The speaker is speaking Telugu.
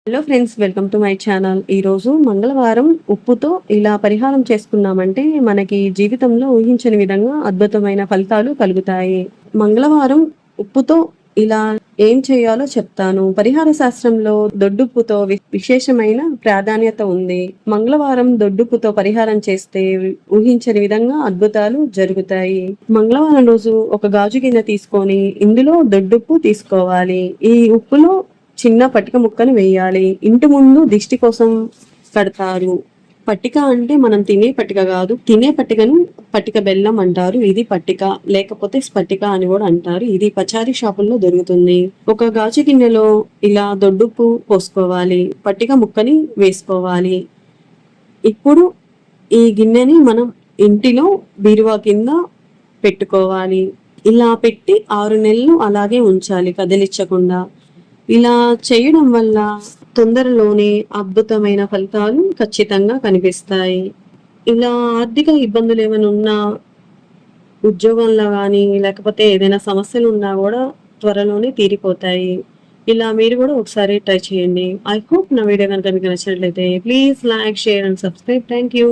Hello friends, welcome to my channel. ఈరోజు మంగళవారం ఉప్పుతో ఇలా పరిహారం చేసుకున్నామంటే మనకి జీవితంలో ఊహించని విధంగా అద్భుతమైన ఫలితాలు కలుగుతాయి. మంగళవారం ఉప్పుతో ఇలా ఏం చేయాలో చెప్తాను. పరిహార శాస్త్రంలో దొడ్డుప్పుతో విశేషమైన ప్రాధాన్యత ఉంది. మంగళవారం దొడ్డుప్పుతో పరిహారం చేస్తే ఊహించని విధంగా అద్భుతాలు జరుగుతాయి. మంగళవారం రోజు ఒక గాజు గిన్నె తీసుకొని ఇందులో దొడ్డుప్పు తీసుకోవాలి. ఈ ఉప్పులో చిన్న పట్టిక ముక్కను వేయాలి. ఇంటి ముందు దిష్టి కోసం కడతారు. పట్టిక అంటే మనం తినే పట్టిక కాదు. తినే పట్టికను పట్టిక బెల్లం అంటారు. ఇది పట్టిక, లేకపోతే స్పట్టిక అని కూడా అంటారు. ఇది పచారీ షాపుల్లో దొరుకుతుంది. ఒక గాజు గిన్నెలో ఇలా దొడ్డుప్పు పోసుకోవాలి. పట్టిక ముక్కని వేసుకోవాలి. ఇప్పుడు ఈ గిన్నెని మనం ఇంటిలో బీరువా కింద పెట్టుకోవాలి. ఇలా పెట్టి 6 నెలలు అలాగే ఉంచాలి, కదిలించకుండా. ఇలా చేయడం వల్ల తొందరలోనే అద్భుతమైన ఫలితాలు ఖచ్చితంగా కనిపిస్తాయి. ఇలా ఆర్థిక ఇబ్బందులు ఏమైనా ఉన్నా, ఉద్యోగంలో కానీ లేకపోతే ఏదైనా సమస్యలు ఉన్నా కూడా త్వరలోనే తీరిపోతాయి. ఇలా మీరు కూడా ఒకసారి ట్రై చేయండి. ఐ హోప్ నా వీడియో కనుక మీకు నచ్చినట్లయితే please like, share and subscribe. Thank you.